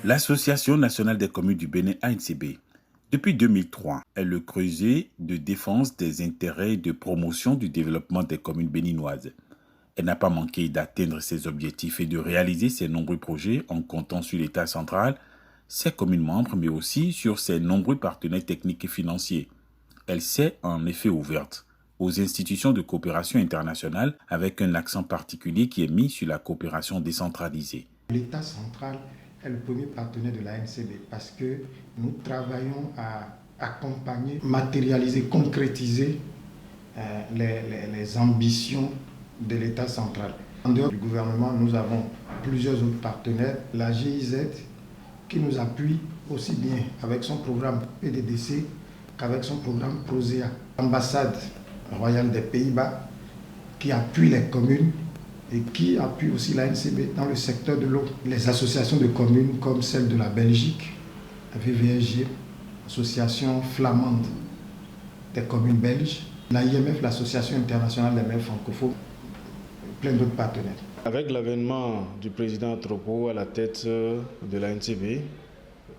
L'Association nationale des communes du Bénin (ANCB). Depuis 2003, est le creuset de défense des intérêts et de promotion du développement des communes béninoises. Elle n'a pas manqué d'atteindre ses objectifs et de réaliser ses nombreux projets en comptant sur l'État central, ses communes membres, mais aussi sur ses nombreux partenaires techniques et financiers. Elle s'est en effet ouverte aux institutions de coopération internationale avec un accent particulier qui est mis sur la coopération décentralisée. L'État central est le premier partenaire de la NCB parce que nous travaillons à accompagner, matérialiser, concrétiser les ambitions de l'État central. En dehors du gouvernement, nous avons plusieurs autres partenaires. La GIZ qui nous appuie aussi bien avec son programme PDDC qu'avec son programme PROSEA. L'ambassade royale des Pays-Bas qui appuie les communes et qui appuie aussi la NCB dans le secteur de l'eau. Les associations de communes comme celle de la Belgique, la VVSG, association flamande des communes belges, l'AIMF, l'Association internationale des maires francophones, plein d'autres partenaires. Avec l'avènement du président Tropo à la tête de la NCB,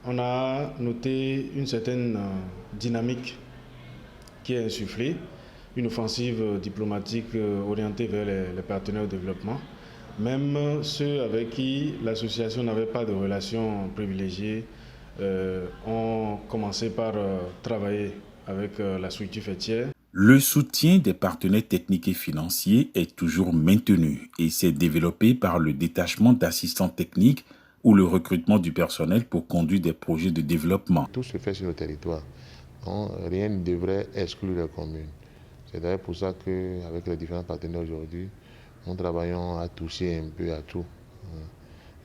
on a noté une certaine dynamique qui est insufflée, une offensive diplomatique orientée vers les partenaires de développement, même ceux avec qui l'association n'avait pas de relations privilégiées ont commencé par travailler avec la structure faîtière. Le soutien des partenaires techniques et financiers est toujours maintenu et s'est développé par le détachement d'assistants techniques ou le recrutement du personnel pour conduire des projets de développement. Tout se fait sur le territoire, donc rien ne devrait exclure les communes. C'est d'ailleurs pour ça qu'avec les différents partenaires aujourd'hui, nous travaillons à toucher un peu à tout.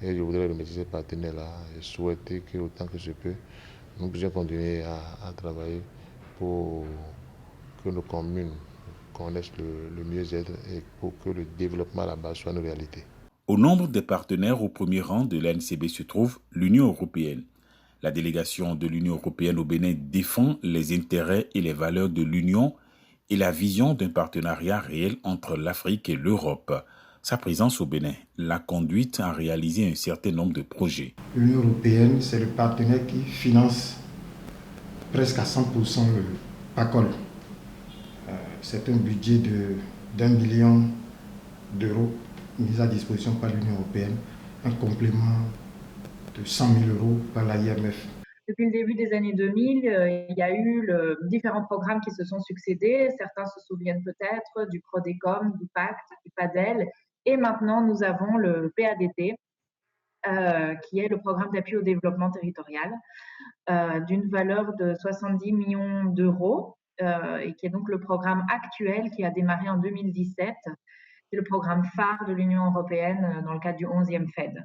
Et je voudrais remercier ces partenaires-là et souhaiter qu'autant que je peux, nous puissions continuer à travailler pour que nos communes connaissent le mieux-être et pour que le développement là-bas soit une réalité. Au nombre des partenaires au premier rang de l'ANCB se trouve l'Union européenne. La délégation de l'Union européenne au Bénin défend les intérêts et les valeurs de l'Union et la vision d'un partenariat réel entre l'Afrique et l'Europe. Sa présence au Bénin l'a conduite à réaliser un certain nombre de projets. L'Union européenne, c'est le partenaire qui finance presque à 100% le PACOL. C'est un budget d'1 million d'euros mis à disposition par l'Union européenne, un complément de 100 000 euros par l'AIMF. Depuis le début des années 2000, il y a eu différents programmes qui se sont succédés. Certains se souviennent peut-être du Prodecom, du Pacte, du PADEL. Et maintenant, nous avons le PADT, qui est le programme d'appui au développement territorial, d'une valeur de 70 millions d'euros, et qui est donc le programme actuel qui a démarré en 2017. C'est le programme phare de l'Union européenne dans le cadre du 11e FED.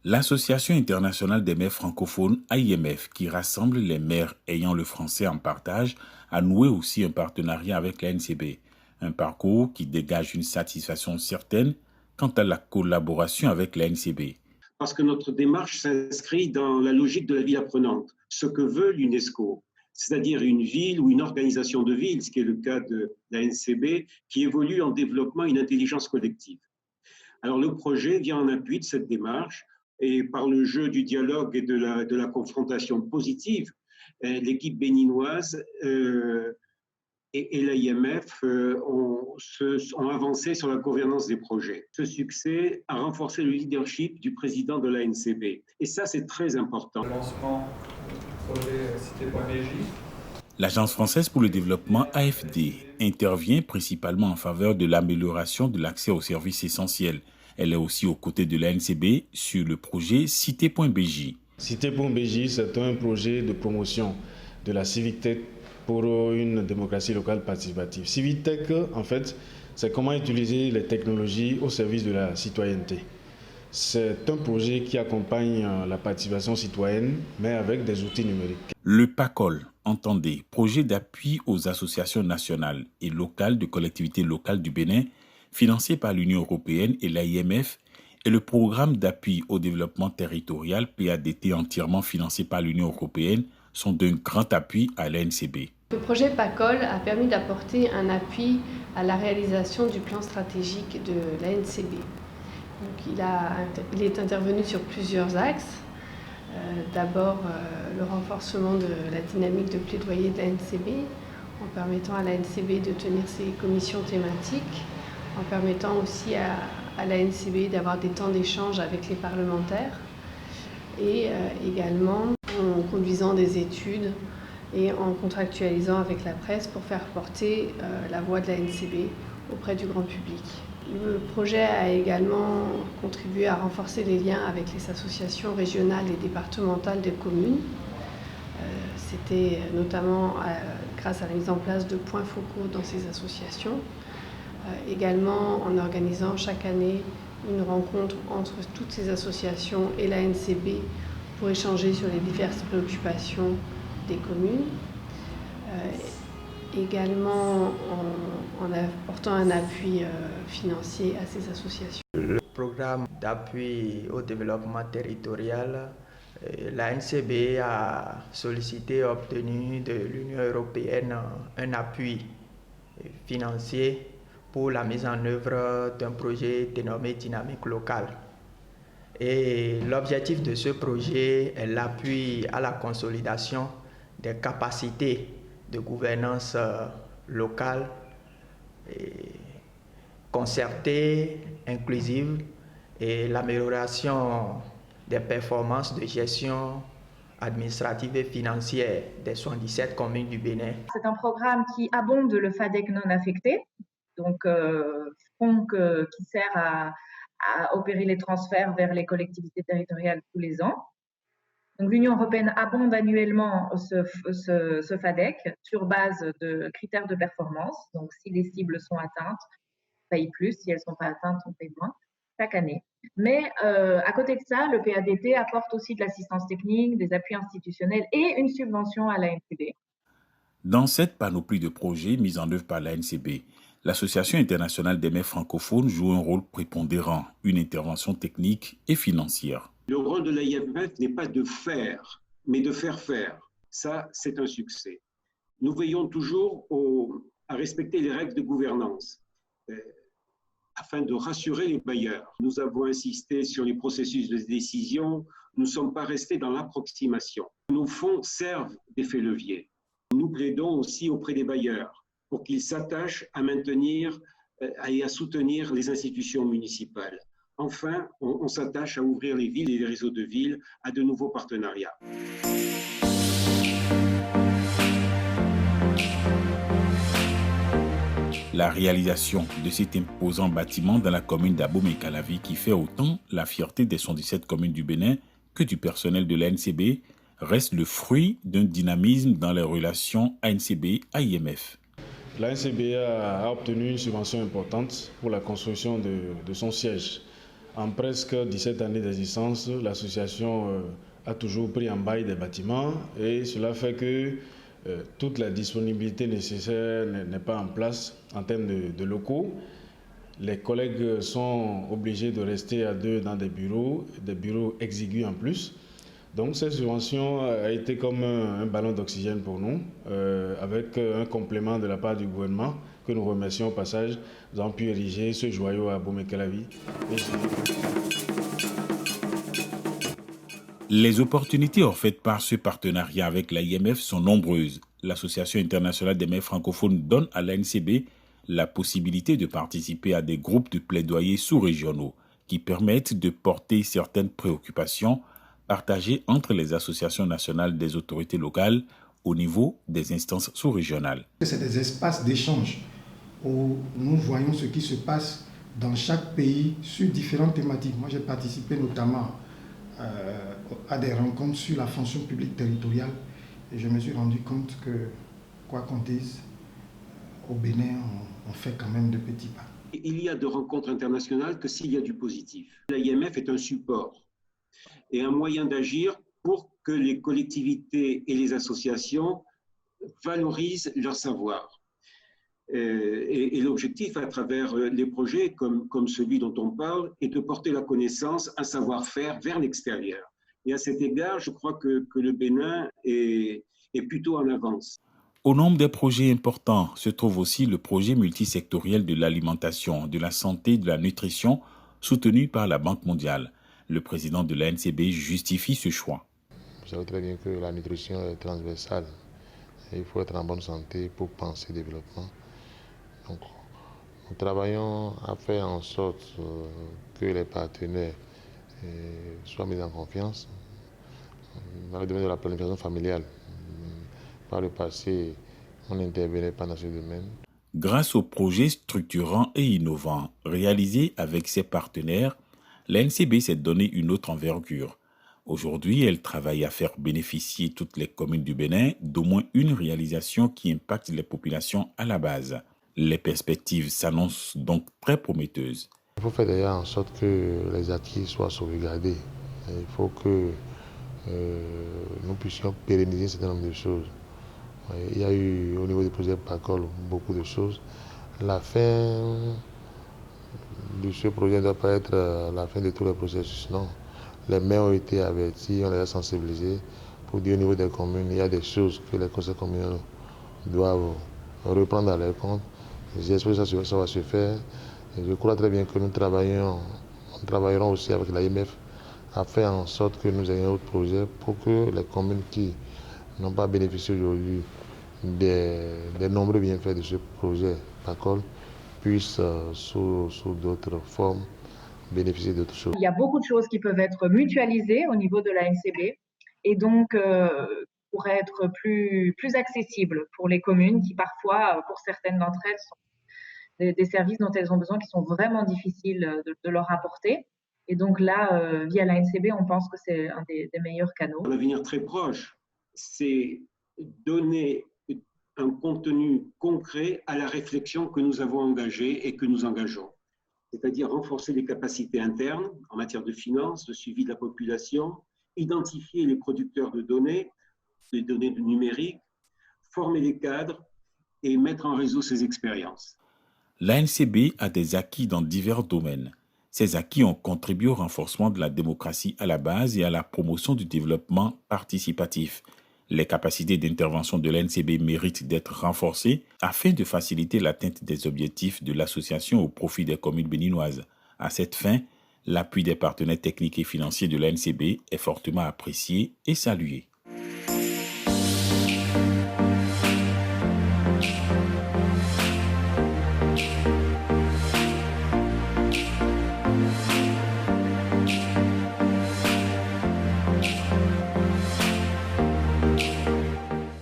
L'Association internationale des maires francophones, AIMF, qui rassemble les maires ayant le français en partage, a noué aussi un partenariat avec la NCB. Un parcours qui dégage une satisfaction certaine quant à la collaboration avec la NCB. Parce que notre démarche s'inscrit dans la logique de la ville apprenante, ce que veut l'UNESCO, c'est-à-dire une ville ou une organisation de ville, ce qui est le cas de la NCB, qui évolue en développant une intelligence collective. Alors le projet vient en appui de cette démarche et par le jeu du dialogue et de la confrontation positive, l'équipe béninoise et l'AIMF ont avancé sur la gouvernance des projets. Ce succès a renforcé le leadership du président de l'ANCB. Et ça, c'est très important. Le lancement du projet Cité.BJ. L'Agence française pour le développement AFD intervient principalement en faveur de l'amélioration de l'accès aux services essentiels. Elle est aussi aux côtés de l'ANCB sur le projet Cité.BJ. Cité.BJ, c'est un projet de promotion de la Civic Tech pour une démocratie locale participative. Civic Tech, en fait, c'est comment utiliser les technologies au service de la citoyenneté. C'est un projet qui accompagne la participation citoyenne, mais avec des outils numériques. Le PACOL, entendez, projet d'appui aux associations nationales et locales de collectivités locales du Bénin, financé par l'Union européenne et l'AIMF, et le programme d'appui au développement territorial PADT entièrement financé par l'Union européenne sont d'un grand appui à l'ANCB. Le projet PACOL a permis d'apporter un appui à la réalisation du plan stratégique de l'ANCB. Donc il est intervenu sur plusieurs axes. D'abord, le renforcement de la dynamique de plaidoyer de l'ANCB, en permettant à l'ANCB de tenir ses commissions thématiques, en permettant aussi à l'ANCB d'avoir des temps d'échange avec les parlementaires, et également en conduisant des études et en contractualisant avec la presse pour faire porter la voix de l'ANCB auprès du grand public. Le projet a également contribué à renforcer les liens avec les associations régionales et départementales des communes. C'était notamment grâce à la mise en place de points focaux dans ces associations. Également en organisant chaque année une rencontre entre toutes ces associations et la NCB pour échanger sur les diverses préoccupations des communes. Également en apportant un appui financier à ces associations. Le programme d'appui au développement territorial, la NCB a sollicité et obtenu de l'Union européenne un appui financier pour la mise en œuvre d'un projet dénommé Dynamique locale. Et l'objectif de ce projet est l'appui à la consolidation des capacités de gouvernance locale, concertée, inclusive, et l'amélioration des performances de gestion administrative et financière des 77 communes du Bénin. C'est un programme qui abonde le FADEC non affecté, donc fonds qui sert à opérer les transferts vers les collectivités territoriales tous les ans. Donc, l'Union européenne abonde annuellement ce FADEC sur base de critères de performance. Donc, si les cibles sont atteintes, on paye plus. Si elles ne sont pas atteintes, on paye moins chaque année. Mais à côté de ça, le PADT apporte aussi de l'assistance technique, des appuis institutionnels et une subvention à l'ANCB. Dans cette panoplie de projets mis en œuvre par l'ANCB, l'Association internationale des maires francophones joue un rôle prépondérant, une intervention technique et financière. Le rôle de l'AIMF n'est pas de faire, mais de faire faire. Ça, c'est un succès. Nous veillons toujours à respecter les règles de gouvernance afin de rassurer les bailleurs. Nous avons insisté sur les processus de décision. Nous ne sommes pas restés dans l'approximation. Nos fonds servent d'effet levier. Nous plaidons aussi auprès des bailleurs pour qu'ils s'attachent à maintenir et à soutenir les institutions municipales. Enfin, on s'attache à ouvrir les villes et les réseaux de villes à de nouveaux partenariats. La réalisation de cet imposant bâtiment dans la commune d'Abomey-Calavi, qui fait autant la fierté des 117 communes du Bénin que du personnel de l'ANCB, reste le fruit d'un dynamisme dans les relations ANCB-AIMF. L'ANCB a obtenu une subvention importante pour la construction de son siège. En presque 17 années d'existence, l'association a toujours pris en bail des bâtiments et cela fait que toute la disponibilité nécessaire n'est pas en place en termes de locaux. Les collègues sont obligés de rester à deux dans des bureaux exigus en plus. Donc cette subvention a été comme un ballon d'oxygène pour nous, avec un complément de la part du gouvernement que nous remercions au passage. Nous avons pu ériger ce joyau à Abomey-Calavi. Les opportunités offertes par ce partenariat avec l'AIMF sont nombreuses. L'Association internationale des maires francophones donne à l'ANCB la possibilité de participer à des groupes de plaidoyer sous-régionaux qui permettent de porter certaines préoccupations partagées entre les associations nationales des autorités locales au niveau des instances sous-régionales. C'est des espaces d'échange où nous voyons ce qui se passe dans chaque pays sur différentes thématiques. Moi, j'ai participé notamment à des rencontres sur la fonction publique territoriale et je me suis rendu compte que, quoi qu'on dise, au Bénin, on fait quand même de petits pas. Il y a de rencontres internationales que s'il y a du positif. L'AIMF est un support et un moyen d'agir pour que les collectivités et les associations valorisent leur savoir. Et l'objectif à travers les projets comme celui dont on parle est de porter la connaissance, un savoir-faire vers l'extérieur. Et à cet égard, je crois que le Bénin est plutôt en avance. Au nombre des projets importants se trouve aussi le projet multisectoriel de l'alimentation, de la santé et de la nutrition soutenu par la Banque mondiale. Le président de l'ANCB justifie ce choix. Vous savez très bien que la nutrition est transversale. Il faut être en bonne santé pour penser développement. Donc, nous travaillons à faire en sorte que les partenaires soient mis en confiance dans le domaine de la planification familiale. Par le passé, on n'intervenait pas dans ce domaine. Grâce aux projets structurants et innovants réalisés avec ses partenaires, l'ANCB s'est donné une autre envergure. Aujourd'hui, elle travaille à faire bénéficier toutes les communes du Bénin d'au moins une réalisation qui impacte les populations à la base. Les perspectives s'annoncent donc très prometteuses. Il faut faire d'ailleurs en sorte que les acquis soient sauvegardés. Il faut que nous puissions pérenniser un certain nombre de choses. Il y a eu au niveau du projet PACOL beaucoup de choses. La fin de ce projet ne doit pas être la fin de tous les processus, non. Les maires ont été avertis, on les a sensibilisés pour dire au niveau des communes, il y a des choses que les conseils communaux doivent reprendre à leur compte. J'espère que ça va se faire. Et je crois très bien que nous travaillerons aussi avec l'AMF à faire en sorte que nous ayons un autre projet pour que les communes qui n'ont pas bénéficié aujourd'hui des nombreux bienfaits de ce projet PACOL puissent, sous d'autres formes, bénéficier d'autres choses. Il y a beaucoup de choses qui peuvent être mutualisées au niveau de la NCB et donc pourraient être plus accessibles pour les communes qui parfois, pour certaines d'entre elles, sont des services dont elles ont besoin qui sont vraiment difficiles de leur apporter. Et donc là, via la NCB, on pense que c'est un des meilleurs canaux. Un avenir très proche, c'est donner un contenu concret à la réflexion que nous avons engagée et que nous engageons. C'est-à-dire renforcer les capacités internes en matière de finances, de suivi de la population, identifier les producteurs de données, les données numériques, former les cadres et mettre en réseau ces expériences. L'ANCB a des acquis dans divers domaines. Ces acquis ont contribué au renforcement de la démocratie à la base et à la promotion du développement participatif. Les capacités d'intervention de l'ANCB méritent d'être renforcées afin de faciliter l'atteinte des objectifs de l'association au profit des communes béninoises. À cette fin, l'appui des partenaires techniques et financiers de l'ANCB est fortement apprécié et salué.